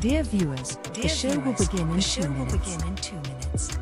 Dear viewers, the show will begin in 2 minutes.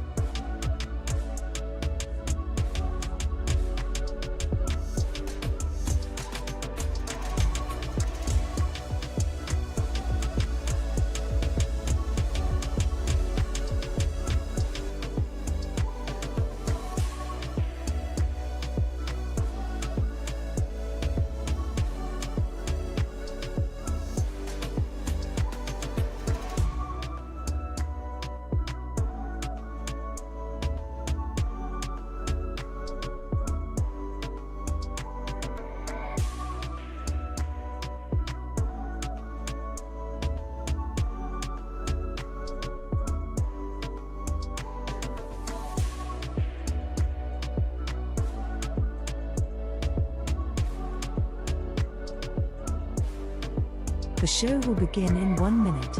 The show will begin in 1 minute.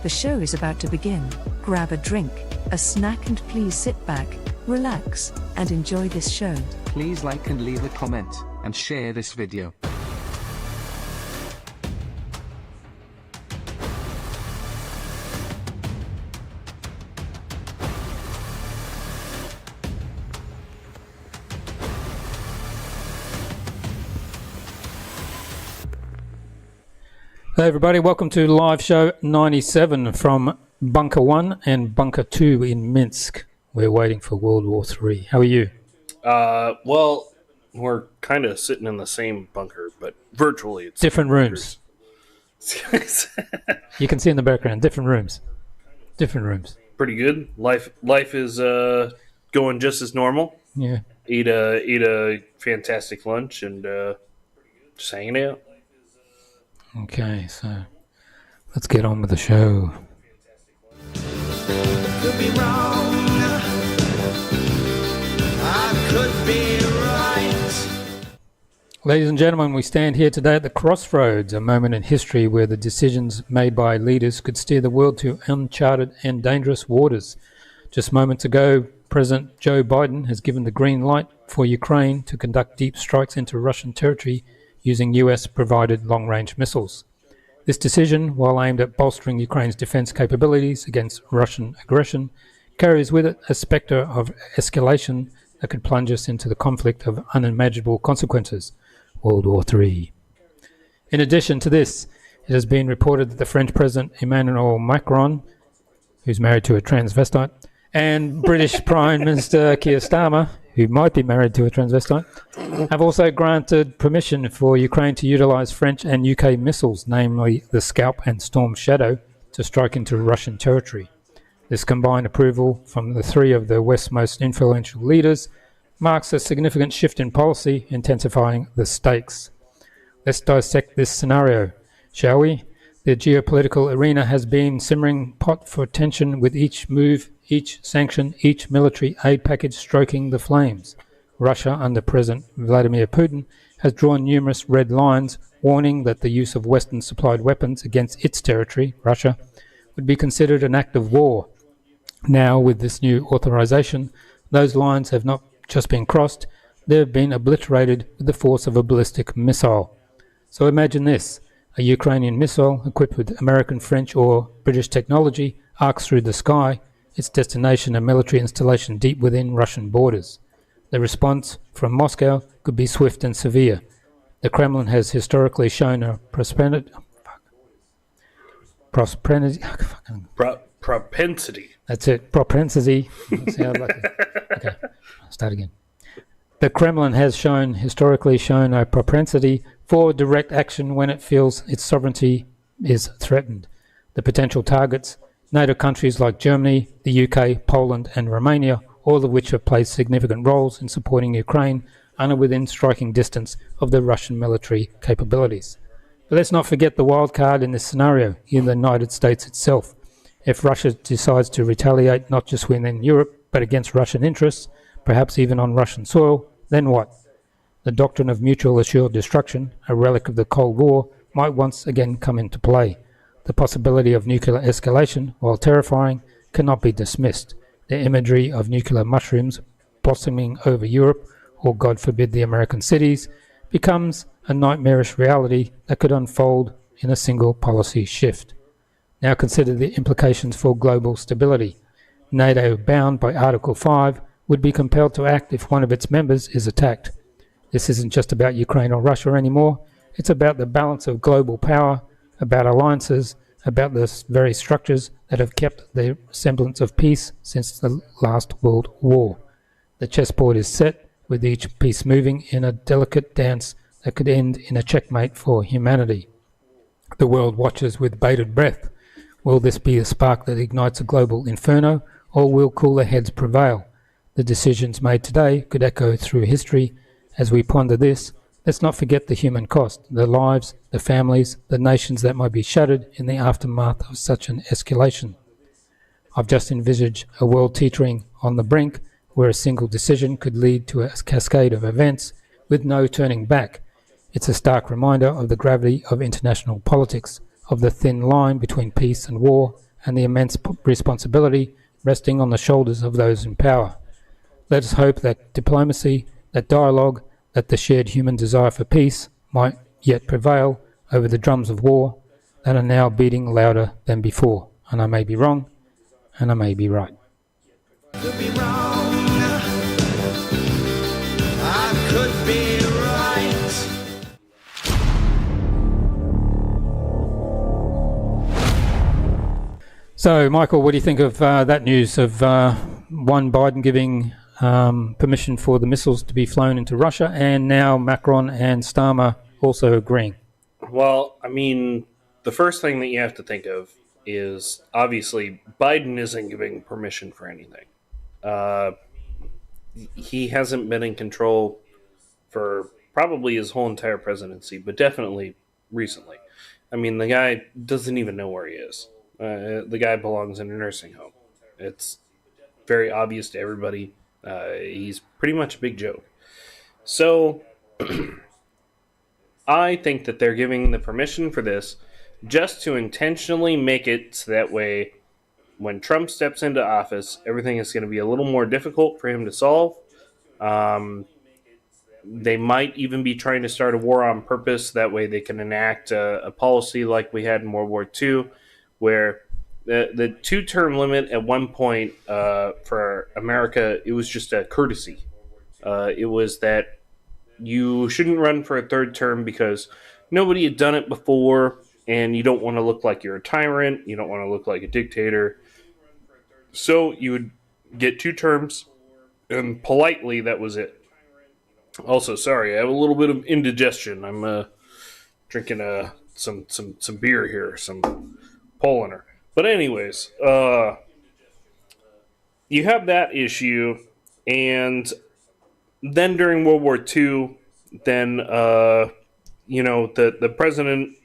The show is about to begin. Grab a drink, a snack, and please sit back, relax, and enjoy this show. Please like and leave a comment, and share this video. Hey everybody, welcome to live show 97 from Bunker 1 and Bunker 2 in Minsk. We're waiting for World War 3. How are you? Well, we're kind of sitting in the same bunker, but virtually it's different rooms. You can see in the background, different rooms. Pretty good. Life is going just as normal. Yeah. Eat a fantastic lunch and just hanging out. Okay, so let's get on with the show. Could be wrong. I could be right. Ladies and gentlemen, we stand here today at the crossroads, a moment in history where the decisions made by leaders could steer the world to uncharted and dangerous waters. Just moments ago, President Joe Biden has given the green light for Ukraine to conduct deep strikes into Russian territory using US-provided long-range missiles. This decision, while aimed at bolstering Ukraine's defense capabilities against Russian aggression, carries with it a specter of escalation that could plunge us into the conflict of unimaginable consequences, World War III. In addition to this, it has been reported that the French President Emmanuel Macron, who's married to a transvestite, and British Prime Minister Keir Starmer, who might be married to a transvestite, have also granted permission for Ukraine to utilize French and UK missiles, namely the Scalp and Storm Shadow, to strike into Russian territory. This combined approval from the three of the West's most influential leaders marks a significant shift in policy, intensifying the stakes. Let's dissect this scenario, shall we? The geopolitical arena has been simmering pot for tension, with each move, each sanction, each military aid package stroking the flames. Russia, under President Vladimir Putin, has drawn numerous red lines, warning that the use of Western-supplied weapons against its territory, Russia, would be considered an act of war. Now, with this new authorization, those lines have not just been crossed, they have been obliterated with the force of a ballistic missile. So imagine this: a Ukrainian missile equipped with American, French, or British technology arcs through the sky, its destination a military installation deep within Russian borders. The response from Moscow could be swift and severe. The Kremlin has historically shown a Propensity. That's it. Propensity. Sound like okay, I'll start again. The Kremlin has historically shown a propensity for direct action when it feels its sovereignty is threatened. The potential targets, NATO countries like Germany, the UK, Poland and Romania, all of which have played significant roles in supporting Ukraine, are within striking distance of the Russian military capabilities. But let's not forget the wild card in this scenario, in the United States itself. If Russia decides to retaliate not just within Europe, but against Russian interests, perhaps even on Russian soil, then what? The doctrine of mutual assured destruction, a relic of the Cold War, might once again come into play. The possibility of nuclear escalation, while terrifying, cannot be dismissed. The imagery of nuclear mushrooms blossoming over Europe, or God forbid the American cities, becomes a nightmarish reality that could unfold in a single policy shift. Now consider the implications for global stability. NATO, bound by Article 5, would be compelled to act if one of its members is attacked. This isn't just about Ukraine or Russia anymore. It's about the balance of global power, about alliances, about the very structures that have kept the semblance of peace since the last World War. The chessboard is set, with each piece moving in a delicate dance that could end in a checkmate for humanity. The world watches with bated breath. Will this be a spark that ignites a global inferno, or will cooler heads prevail? The decisions made today could echo through history. As we ponder this, let's not forget the human cost, the lives, the families, the nations that might be shattered in the aftermath of such an escalation. I've just envisaged a world teetering on the brink, where a single decision could lead to a cascade of events with no turning back. It's a stark reminder of the gravity of international politics, of the thin line between peace and war, and the immense responsibility resting on the shoulders of those in power. Let us hope that diplomacy, that dialogue, that the shared human desire for peace might yet prevail over the drums of war that are now beating louder than before. And I may be wrong, and I may be right. Could be wrong. I could be right. So, Michael, what do you think of that news of one, Biden giving permission for the missiles to be flown into Russia, and now Macron and Starmer also agreeing? Well, I mean, the first thing that you have to think of is obviously Biden isn't giving permission for anything. He hasn't been in control for probably his whole entire presidency, but definitely recently. I mean, the guy doesn't even know where he is. The guy belongs in a nursing home. It's very obvious to everybody. He's pretty much a big joke. So, I think that they're giving the permission for this just to intentionally make it so that way when Trump steps into office, everything is going to be a little more difficult for him to solve. They might even be trying to start a war on purpose. That way they can enact a policy like we had in World War II, where the two-term limit at one point for America, it was just a courtesy. It was that you shouldn't run for a third term because nobody had done it before, and you don't want to look like you're a tyrant. You don't want to look like a dictator. So you would get 2 terms, and politely, that was it. Also, sorry, I have a little bit of indigestion. I'm drinking some beer here, some Polaner. But anyways, you have that issue, and then during World War II, then the president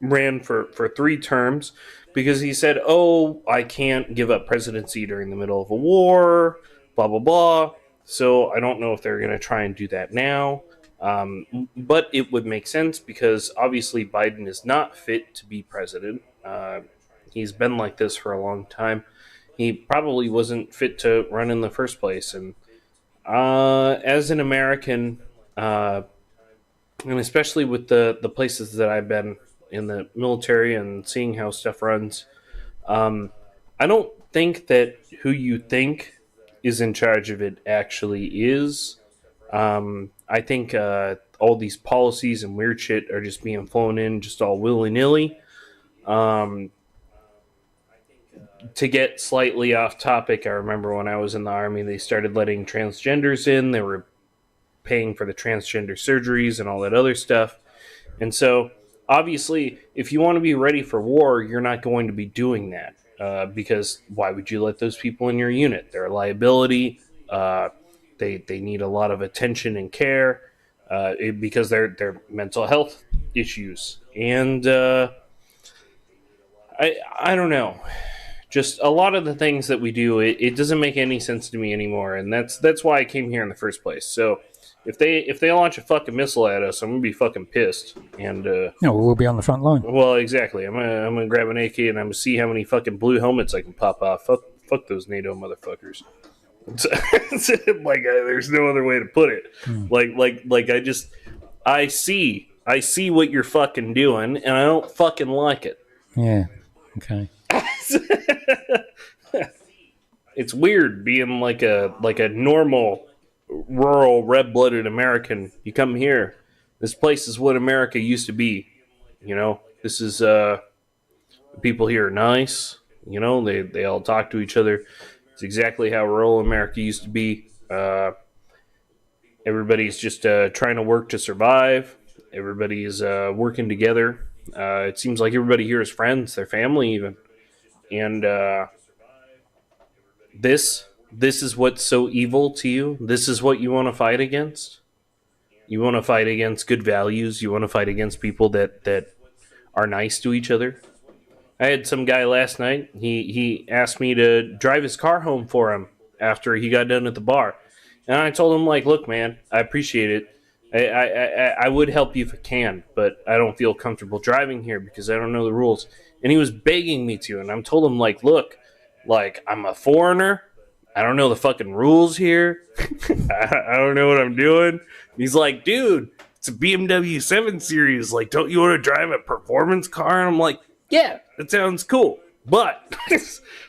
ran for 3 terms because he said, "Oh, I can't give up presidency during the middle of a war, blah blah blah." So I don't know if they're going to try and do that now. But it would make sense because obviously Biden is not fit to be president. He's been like this for a long time. He probably wasn't fit to run in the first place. And as an American, and especially with the places that I've been in the military and seeing how stuff runs, I don't think that who you think is in charge of it actually is. I think all these policies and weird shit are just being flown in just all willy-nilly. to get slightly off topic, I remember when I was in the Army, they started letting transgenders in. They were paying for the transgender surgeries and all that other stuff. And so, obviously, if you want to be ready for war, you're not going to be doing that. Because why would you let those people in your unit? They're a liability. They need a lot of attention and care because they're mental health issues. And I don't know. Just a lot of the things that we do, it doesn't make any sense to me anymore, and that's why I came here in the first place. So if they launch a fucking missile at us, I'm gonna be fucking pissed. And No, we'll be on the front line. well, exactly. I'm gonna grab an AK and I'm gonna see how many fucking blue helmets I can pop off. Fuck those NATO motherfuckers. Like there's no other way to put it. Like I see what you're fucking doing, and I don't fucking like it. Yeah. Okay. It's weird being like a normal rural red-blooded American. You come here, this place is what America used to be. You know, this is people here are nice. You know, they all talk to each other. It's exactly how rural America used to be. Everybody's just trying to work to survive. Everybody is working together. It seems like everybody here is friends, their family even. And this is what's so evil to you. This is what you want to fight against. You want to fight against good values. You want to fight against people that are nice to each other. I had some guy last night. He asked me to drive his car home for him after he got done at the bar, and I told him, like, look, man, I appreciate it. I would help you if I can, but I don't feel comfortable driving here because I don't know the rules. And he was begging me to, and I'm told him, like, look, like, I'm a foreigner. I don't know the fucking rules here. I don't know what I'm doing. He's like, dude, it's a BMW 7 Series. Like, don't you want to drive a performance car? And I'm like, yeah, that sounds cool. But,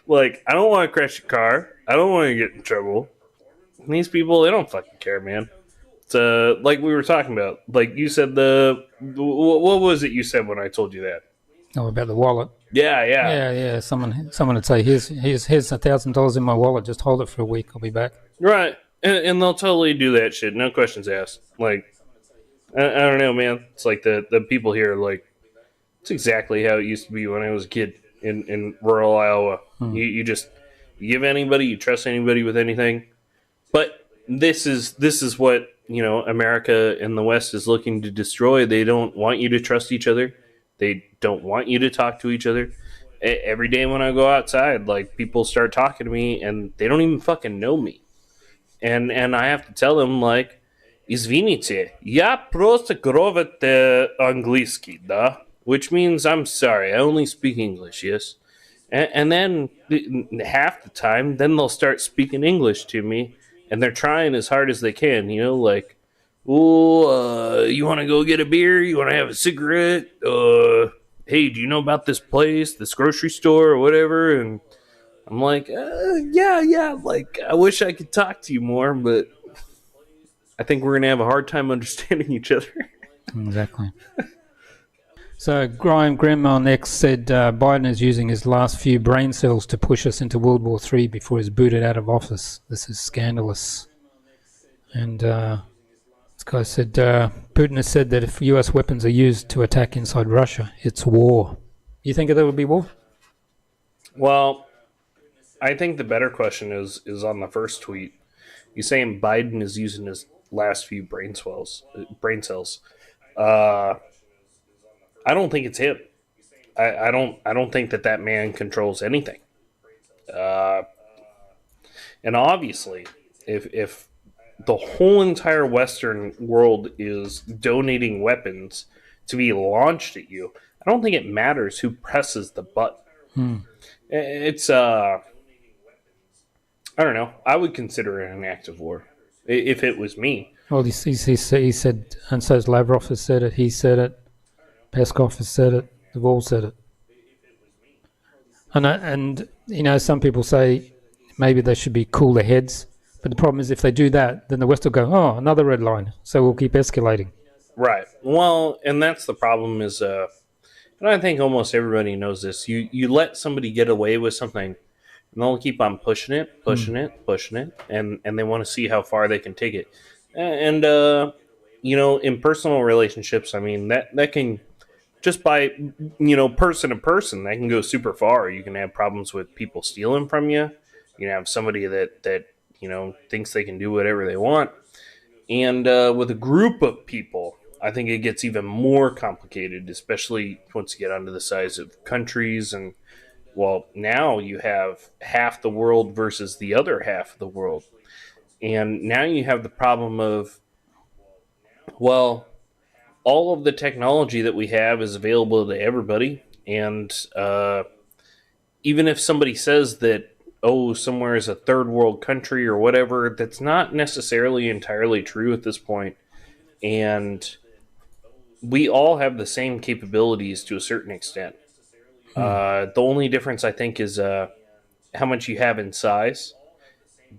like, I don't want to crash a car. I don't want to get in trouble. And these people, they don't fucking care, man. It's, like we were talking about. Like, you said what was it you said when I told you that? Oh, about the wallet. Yeah. Yeah. Someone would say, here's $1,000 in my wallet. Just hold it for a week. I'll be back. Right. And they'll totally do that shit. No questions asked. Like, I don't know, man. It's like the people here, like, it's exactly how it used to be when I was a kid in rural Iowa. You just give anybody, you trust anybody with anything. But this is what, you know, America and the West is looking to destroy. They don't want you to trust each other. They don't want you to talk to each other. Every day when I go outside, like, people start talking to me and they don't even fucking know me. And I have to tell them, like, извините, я просто говорю английский, да? Which means, I'm sorry, I only speak English, yes? And then half the time, then they'll start speaking English to me, and they're trying as hard as they can, you know, like, oh, you want to go get a beer? You want to have a cigarette? Hey, do you know about this place, this grocery store, or whatever? And I'm like, yeah, like, I wish I could talk to you more, but I think we're going to have a hard time understanding each other. Exactly. So Graham Grimm on X said Biden is using his last few brain cells to push us into World War III before he's booted out of office. This is scandalous. And this guy said Putin has said that if US weapons are used to attack inside Russia, it's war. You think there would be war? Well, I think the better question is on the first tweet. He's saying Biden is using his last few brain cells. I don't think it's him. I don't think that man controls anything. And obviously, if the whole entire Western world is donating weapons to be launched at you, I don't think it matters who presses the button. It's I don't know. I would consider it an act of war if it was me. Well, he said, and so Lavrov has said it. He said it. Peskov has said it. They've all said it. And you know, some people say maybe they should be cooler heads. But the problem is if they do that, then the West will go, oh, another red line. So we'll keep escalating. Right. Well, and that's the problem is and I think almost everybody knows this. You let somebody get away with something, and they'll keep on pushing it, and they want to see how far they can take it. And in personal relationships, I mean that can just by person to person, that can go super far. You can have problems with people stealing from you. You can have somebody that thinks they can do whatever they want, and with a group of people, I think it gets even more complicated, especially once you get onto the size of countries. And well, now you have half the world versus the other half of the world, and now you have the problem of, well, all of the technology that we have is available to everybody, and even if somebody says that, oh, somewhere is a third world country or whatever, that's not necessarily entirely true at this point. And we all have the same capabilities to a certain extent. The only difference, I think, is how much you have in size.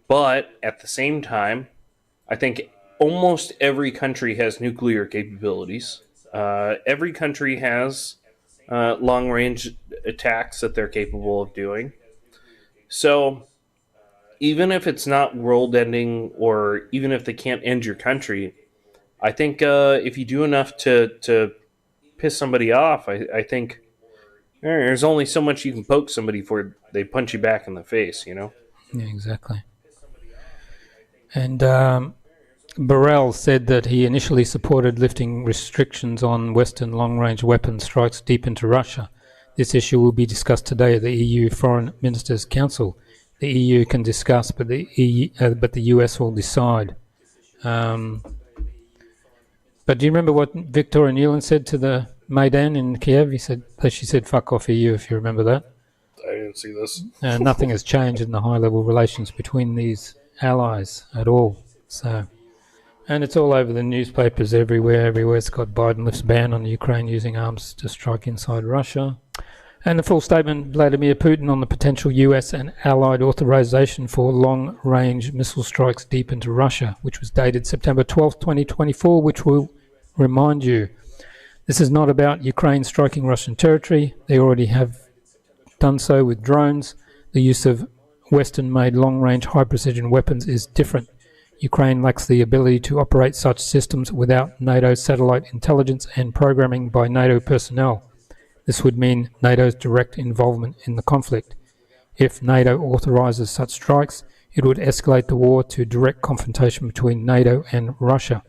But at the same time, I think almost every country has nuclear capabilities. Every country has long-range attacks that they're capable of doing. So even if it's not world-ending, or even if they can't end your country, I think if you do enough to piss somebody off, I think there's only so much you can poke somebody before they punch you back in the face, Yeah, exactly. And Borrell said that he initially supported lifting restrictions on Western long-range weapon strikes deep into Russia. This issue will be discussed today at the EU Foreign Ministers' Council. The EU can discuss, but the US will decide. But do you remember what Victoria Nuland said to the Maidan in Kiev? She said, "Fuck off EU," if you remember that. I didn't see this. Nothing has changed in the high-level relations between these allies at all. So, and it's all over the newspapers everywhere. It's got Biden lifts ban on Ukraine using arms to strike inside Russia. And the full statement, Vladimir Putin on the potential US and allied authorization for long-range missile strikes deep into Russia, which was dated September 12th, 2024, which will remind you, this is not about Ukraine striking Russian territory. They already have done so with drones. The use of Western-made long-range high-precision weapons is different. Ukraine lacks the ability to operate such systems without NATO satellite intelligence and programming by NATO personnel. This would mean NATO's direct involvement in the conflict. If NATO authorizes such strikes, it would escalate the war to direct confrontation between NATO and Russia.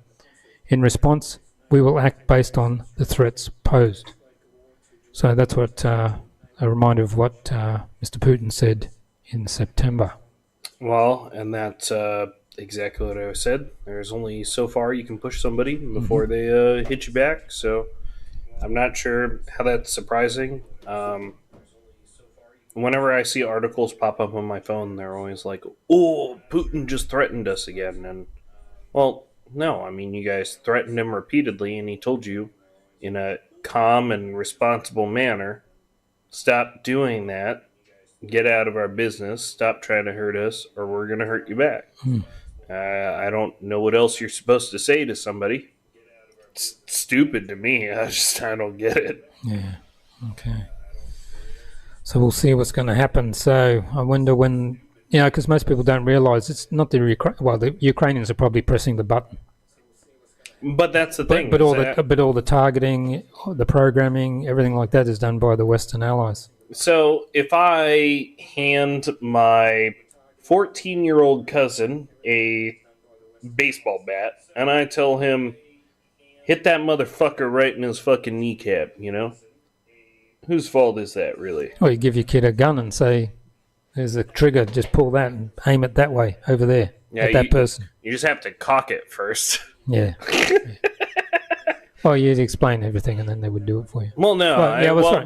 In response, we will act based on the threats posed. So that's what a reminder of what Mr. Putin said in September. Well, and that's exactly what I said. There's only so far you can push somebody before they hit you back. So I'm not sure how that's surprising. Whenever I see articles pop up on my phone, they're always like, "Oh, Putin just threatened us again." And, well, no, I mean, you guys threatened him repeatedly, and he told you in a calm and responsible manner, stop doing that, get out of our business, stop trying to hurt us, or we're going to hurt you back. I don't know what else you're supposed to say to somebody. It's stupid to me. I don't get it. Yeah, okay. So we'll see what's going to happen. So I wonder when, because most people don't realize it's not the Ukrainians are probably pressing the button. But that's the thing. But all the targeting, the programming, everything like that is done by the Western allies. So if I hand my 14-year-old cousin a baseball bat and I tell him, hit that motherfucker right in his fucking kneecap, whose fault is that, really? Well, you give your kid a gun and say, there's a trigger, just pull that and aim it that way, over there, at that person. You just have to cock it first. Yeah. Well, you'd explain everything and then they would do it for you. Well, no.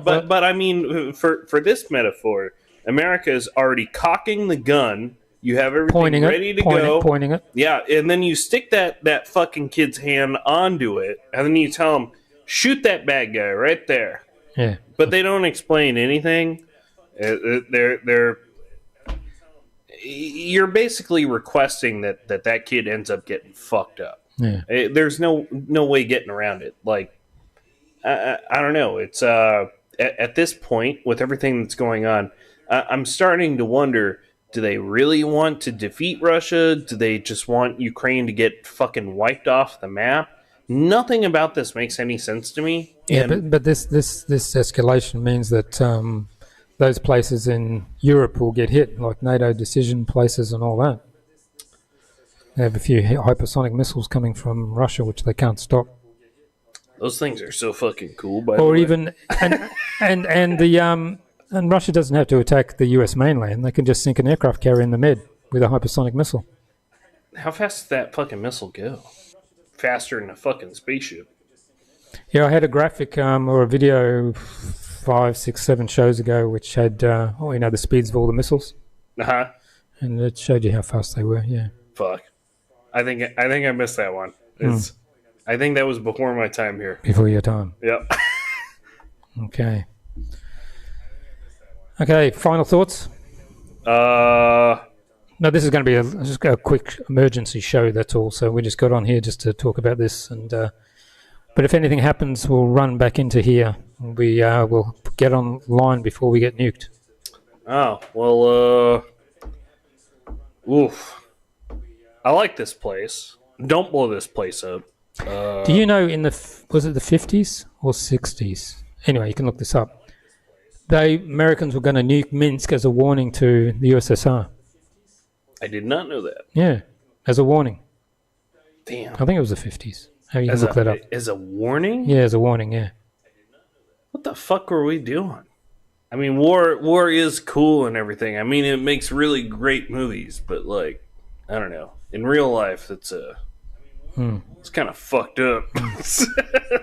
But I mean, for this metaphor, America is already cocking the gun. You have everything ready to go. Pointing it. Yeah, and then you stick that fucking kid's hand onto it, and then you tell him, shoot that bad guy right there. Yeah. But they don't explain anything. You're basically requesting that kid ends up getting fucked up. Yeah. There's no way getting around it. Like, I don't know. It's at this point, with everything that's going on, I'm starting to wonder, do they really want to defeat Russia? Do they just want Ukraine to get fucking wiped off the map? Nothing about this makes any sense to me. Yeah, And but this escalation means that those places in Europe will get hit, like NATO decision places and all that. They have a few hypersonic missiles coming from Russia, which they can't stop. those things are so fucking cool, by Or the way. even and Russia doesn't have to attack the U.S. mainland. They can just sink an aircraft carrier in the Med with a hypersonic missile. How fast does that fucking missile go? Faster than a fucking spaceship. Yeah, I had a graphic or a video 5, 6, 7 shows ago, which had the speeds of all the missiles, Uh-huh. and it showed you how fast they were. Yeah. Fuck. I think I missed that one. It's I think that was before my time here. Before your time. Yep. Okay. Okay, final thoughts? No, this is going to be just a quick emergency show, that's all. So we just got on here just to talk about this. And but if anything happens, we'll run back into here. We'll get online before we get nuked. Oh, well, oof. I like this place. Don't blow this place up. Do you know was it the 50s or 60s? Anyway, you can look this up. Americans were going to nuke Minsk as a warning to the USSR. I did not know that. Yeah, as a warning. Damn. I think it was the 50s. How you can look that up? As a warning? Yeah, as a warning, yeah. What the fuck were we doing? I mean, war is cool and everything. I mean, it makes really great movies, but like, I don't know. In real life, it's kind of fucked up.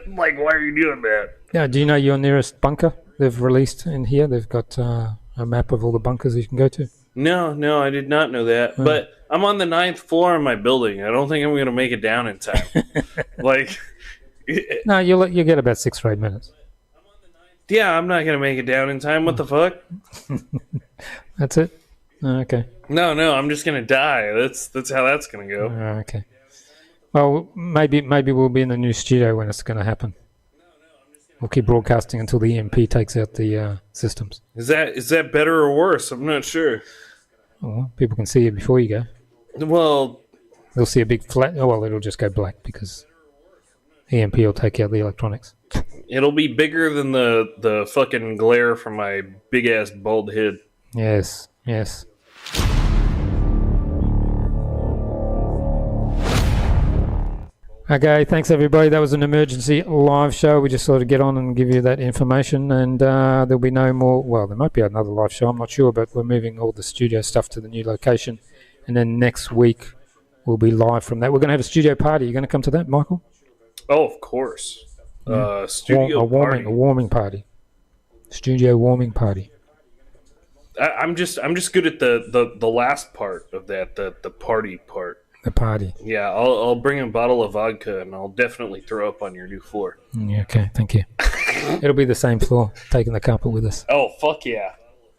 Like, why are you doing that? Yeah, do you know your nearest bunker they've released in here? They've got a map of all the bunkers you can go to. No, I did not know that. But I'm on the 9th floor of my building. I don't think I'm going to make it down in time. Like, No, you'll get about 6 or 8 minutes. yeah, I'm not going to make it down in time. What the fuck? That's it? Oh, okay. No, I'm just going to die. That's how that's going to go. Oh, okay. Well, maybe we'll be in the new studio when it's going to happen. We'll keep broadcasting until the EMP takes out the systems. Is that better or worse? I'm not sure. Well, people can see you before you go. Well, They'll see a big flat. Oh, well, it'll just go black because EMP will take out the electronics. it'll be bigger than the fucking glare from my big ass bald head. Yes. Okay, thanks everybody. That was an emergency live show. We just thought to get on and give you that information, and there'll be no more. Well, there might be another live show. I'm not sure, but we're moving all the studio stuff to the new location, and then next week we'll be live from that. We're going to have a studio party. You going to come to that, Michael? Oh, of course. Studio party. A warming party. Studio warming party. I'm just good at the last part of that, the party part. The party. Yeah, I'll bring a bottle of vodka and I'll definitely throw up on your new floor. Yeah, okay, thank you. It'll be the same floor, taking the carpet with us. Oh, fuck yeah.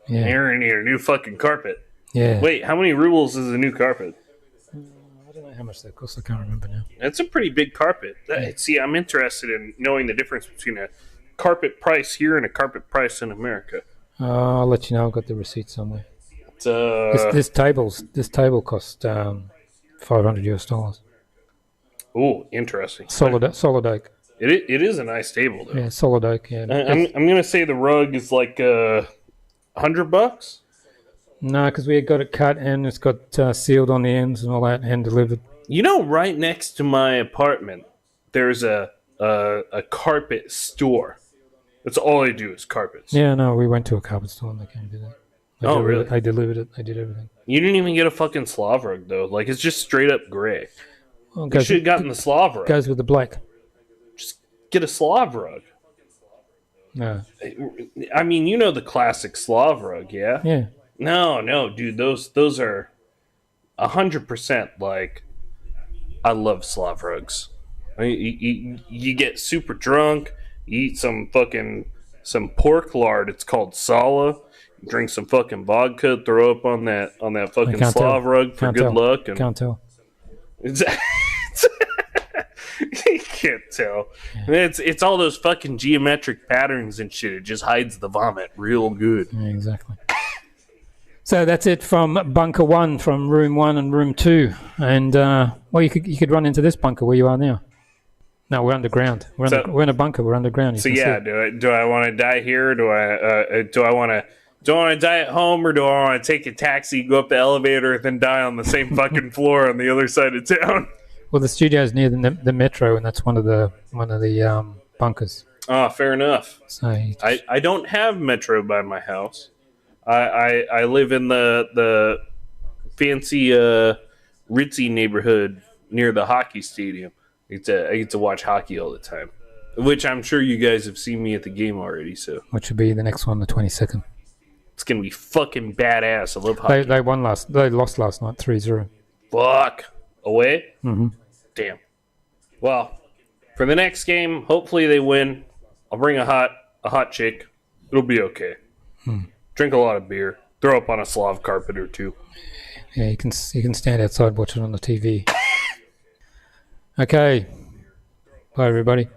Yeah. Aaron, your new fucking carpet. Yeah. Wait, how many rubles is a new carpet? I don't know how much that costs. I can't remember now. That's a pretty big carpet. See, I'm interested in knowing the difference between a carpet price here and a carpet price in America. I'll let you know. I've got the receipt somewhere. It's, This table cost $500. Oh, interesting. Solid oak. It is a nice table, though. Yeah, solid oak. Yeah. I'm gonna say the rug is like $100. No, because we got it cut and it's got sealed on the ends and all that, and delivered. You know, right next to my apartment, there's a carpet store. That's all they do is carpets. Yeah, no, we went to a carpet store and they came to that. Really? They delivered it. They did everything. You didn't even get a fucking Slav rug, though. Like, it's just straight up gray. Well, You should have gotten the Slav rug. Goes with the black. Just get a Slav rug. No. I mean, you know the classic Slav rug, yeah? Yeah. No, dude. Those are 100% like, I love Slav rugs. You get super drunk, you eat some pork lard. It's called sala. Drink some fucking vodka, throw up on that fucking Slav rug for good luck. And Can't tell. can't tell. It's all those fucking geometric patterns and shit. It just hides the vomit real good. Yeah, exactly. So that's it from Bunker 1, from Room 1 and Room 2. And, well, you could run into this bunker where you are now. No, we're underground. We're in a bunker. We're underground. So yeah, do I want to die here? Or do I want to die at home, or do I want to take a taxi, go up the elevator, and then die on the same fucking floor on the other side of town? Well, the studio is near the metro, and that's one of the bunkers. Oh, fair enough. So I don't have metro by my house. I live in the fancy ritzy neighborhood near the hockey stadium. I get to watch hockey all the time, which I'm sure you guys have seen me at the game already. So, which will be the next one, the 22nd. It's gonna be fucking badass. I love hockey. They lost last night, 3-0. Fuck. Away? Mm-hmm. Damn. Well, for the next game, hopefully they win. I'll bring a hot chick. It'll be okay. Drink a lot of beer. Throw up on a Slav carpet or two. Yeah, you can stand outside watching on the TV. Okay. Bye, everybody.